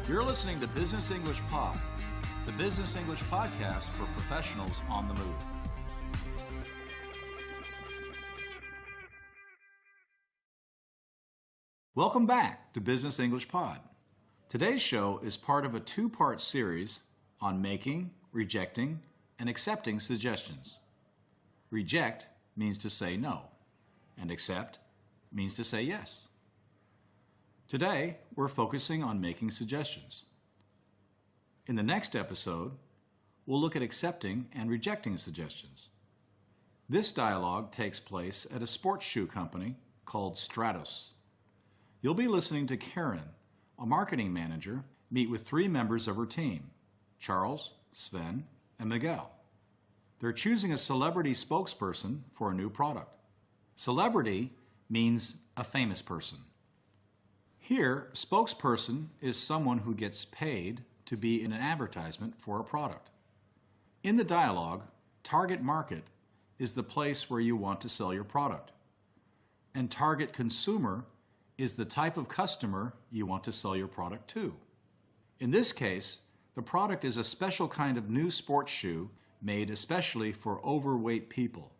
You're listening to Business English Pod, the business English podcast for professionals on the move. Welcome back to Business English Pod. Today's show is part of a two-part series on making, rejecting, and accepting suggestions. Reject means to say no, and accept means to say yes. Today, we're focusing on making suggestions. In the next episode, we'll look at accepting and rejecting suggestions. This dialogue takes place at a sports shoe company called Stratos. You'll be listening to Karen, a marketing manager, meet with three members of her team, Charles, Sven, and Miguel. They're choosing a celebrity spokesperson for a new product. Celebrity means a famous person. Here, spokesperson is someone who gets paid to be in an advertisement for a product. In the dialogue, target market is the place where you want to sell your product. And target consumer is the type of customer you want to sell your product to. In this case, the product is a special kind of new sports shoe made especially for overweight people.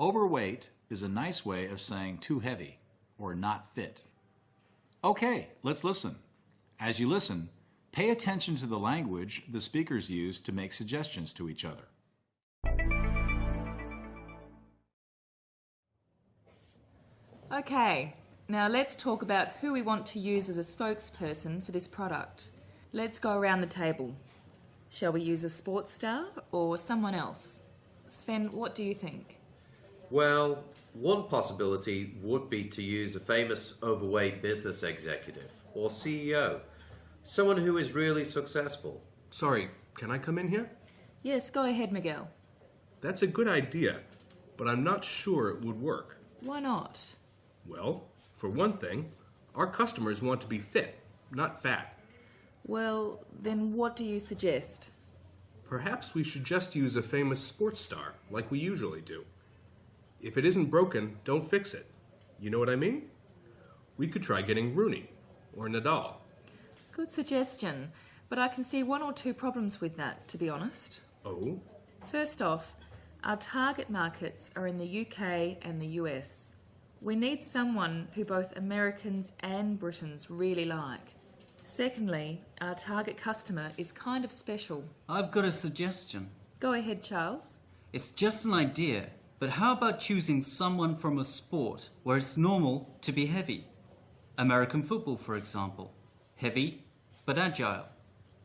Overweight is a nice way of saying too heavy or not fit. Okay, let's listen. As you listen, pay attention to the language the speakers use to make suggestions to each other. Okay, now let's talk about who we want to use as a spokesperson for this product. Let's go around the table. Shall we use a sports star or someone else? Sven, what do you think? Well, one possibility would be to use a famous overweight business executive or CEO, someone who is really successful. Sorry, can I come in here? Yes, go ahead, Miguel. That's a good idea, but I'm not sure it would work. Why not? Well, for one thing, our customers want to be fit, not fat. Well, then what do you suggest? Perhaps we should just use a famous sports star, like we usually do. If it isn't broken, don't fix it. You know what I mean? We could try getting Rooney or Nadal. Good suggestion, but I can see one or two problems with that, to be honest. Oh? First off, our target markets are in the UK and the US. We need someone who both Americans and Britons really like. Secondly, our target customer is kind of special. I've got a suggestion. Go ahead, Charles. It's just an idea, but how about choosing someone from a sport where it's normal to be heavy? American football, for example. Heavy, but agile.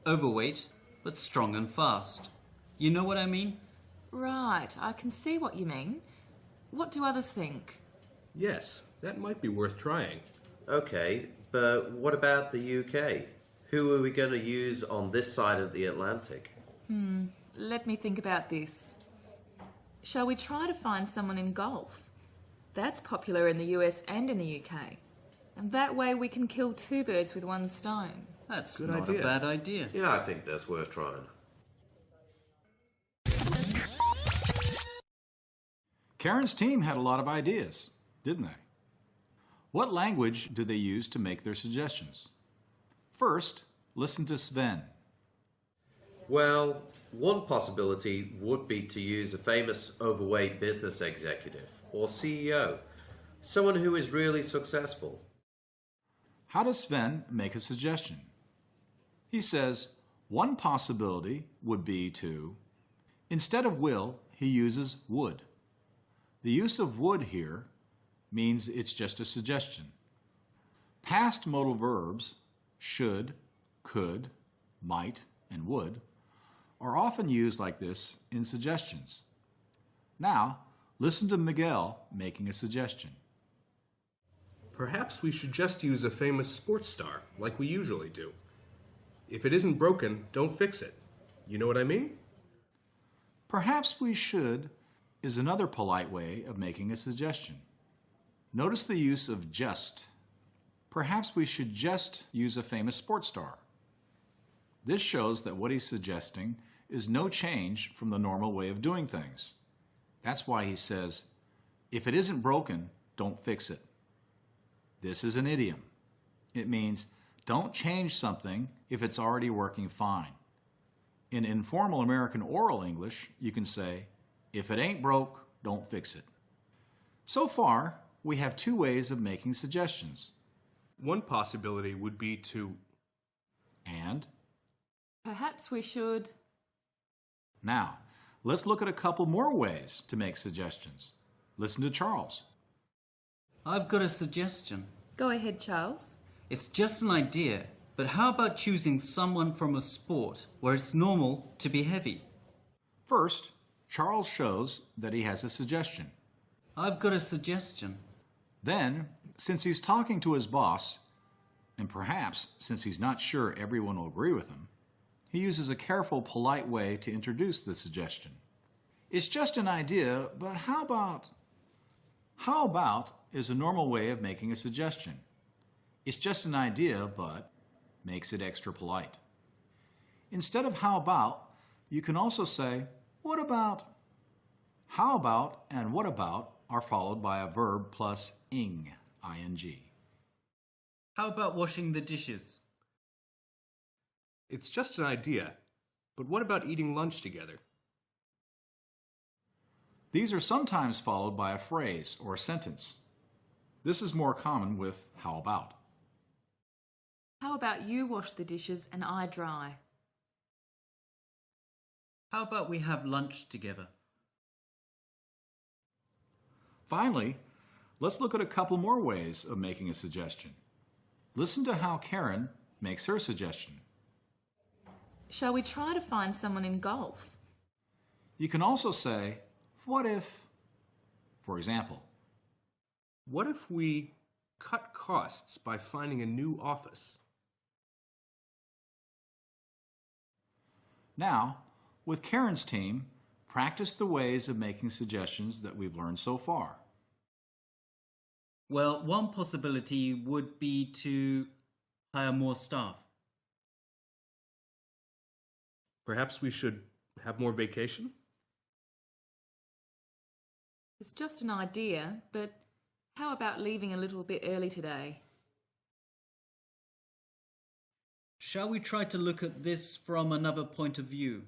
Overweight, but strong and fast. You know what I mean? Right, I can see what you mean. What do others think? Yes, that might be worth trying. Okay, but what about the UK? Who are we going to use on this side of the Atlantic? Let me think about this. Shall we try to find someone in golf? That's popular in the US and in the UK. And that way we can kill two birds with one stone. That's Good not idea. a bad idea. Yeah, I think that's worth trying. Karen's team had a lot of ideas, didn't they? What language do they use to make their suggestions? First, listen to Sven. Well, one possibility would be to use a famous overweight business executive or CEO, someone who is really successful. How does Sven make a suggestion? He says, one possibility would be to, instead of will, he uses would. The use of would here means it's just a suggestion. Past modal verbs, should, could, might, and would, are often used like this in suggestions. Now, listen to Miguel making a suggestion. Perhaps we should just use a famous sports star, like we usually do. If it isn't broken, don't fix it. You know what I mean? Perhaps we should is another polite way of making a suggestion. Notice the use of just. Perhaps we should just use a famous sports star. This shows that what he's suggesting is no change from the normal way of doing things. That's why he says, if it isn't broken, don't fix it. This is an idiom. It means don't change something if it's already working fine. In informal American oral English, you can say, if it ain't broke, don't fix it. So far, we have two ways of making suggestions. One possibility would be to... And Perhaps we should. now, let's look at a couple more ways to make suggestions. Listen to Charles. I've got a suggestion. Go ahead, Charles. It's just an idea, but how about choosing someone from a sport where it's normal to be heavy? First, Charles shows that he has a suggestion. I've got a suggestion. Then, since he's talking to his boss, and perhaps since he's not sure everyone will agree with him, he uses a careful, polite way to introduce the suggestion. It's just an idea, but how about? How about is a normal way of making a suggestion. It's just an idea, but makes it extra polite. Instead of how about, you can also say, what about? How about and what about are followed by a verb plus ing, ing. How about washing the dishes? It's just an idea, but what about eating lunch together? These are sometimes followed by a phrase or a sentence. This is more common with how about. How about you wash the dishes and I dry? How about we have lunch together? Finally, let's look at a couple more ways of making a suggestion. Listen to how Karen makes her suggestion. Shall we try to find someone in golf? You can also say, what if, for example, What if we cut costs by finding a new office? now, with Karen's team, practice the ways of making suggestions that we've learned so far. Well, one possibility would be to hire more staff. Perhaps we should have more vacation? It's just an idea, but how about leaving a little bit early today? Shall we try to look at this from another point of view?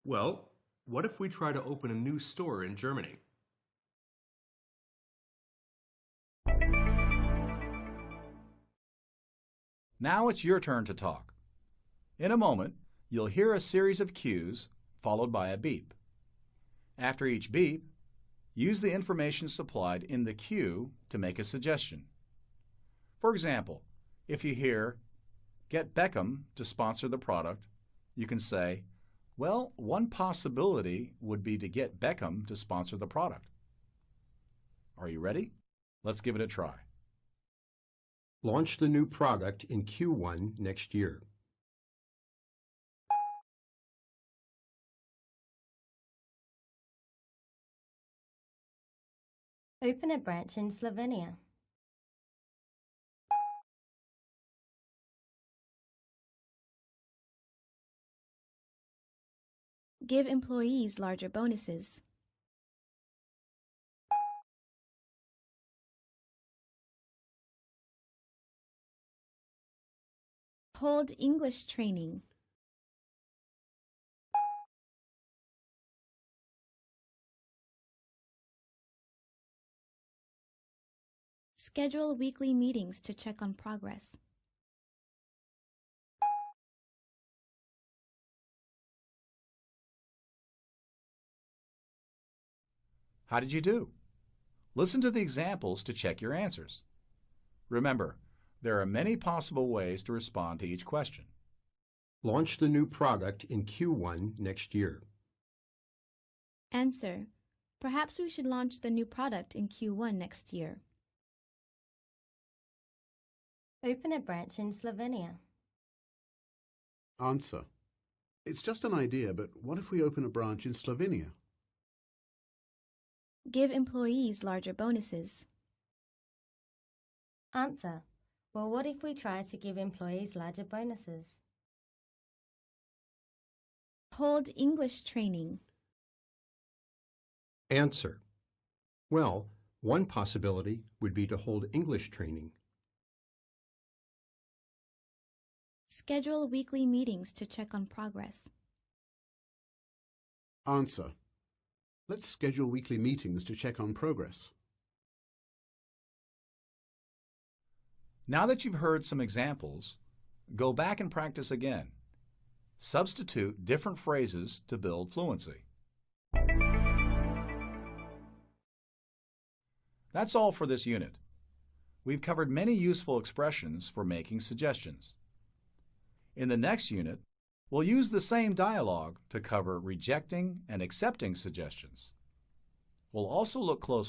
Well, what if we try to open a new store in Germany? Now it's your turn to talk. In a moment, you'll hear a series of cues followed by a beep. After each beep, use the information supplied in the cue to make a suggestion. For example, if you hear, "Get Beckham to sponsor the product," you can say, well, one possibility would be to get Beckham to sponsor the product. Are you ready? Let's give it a try. Launch the new product in Q1 next year. Open a branch in Slovenia. Give employees larger bonuses. Hold English training. Schedule weekly meetings to check on progress. How did you do? Listen to the examples to check your answers. Remember, there are many possible ways to respond to each question. Launch the new product in Q1 next year. Answer: perhaps we should launch the new product in Q1 next year. Open a branch in Slovenia. Answer: it's just an idea, but what if we open a branch in Slovenia? Give employees larger bonuses. Answer: well, what if we try to give employees larger bonuses? Hold English training. Answer: well, one possibility would be to hold English training. Schedule weekly meetings to check on progress. Answer. Let's schedule weekly meetings to check on progress. Now that you've heard some examples, go back and practice again. Substitute different phrases to build fluency. That's all for this unit. We've covered many useful expressions for making suggestions. In the next unit, we'll use the same dialogue to cover rejecting and accepting suggestions. We'll also look closely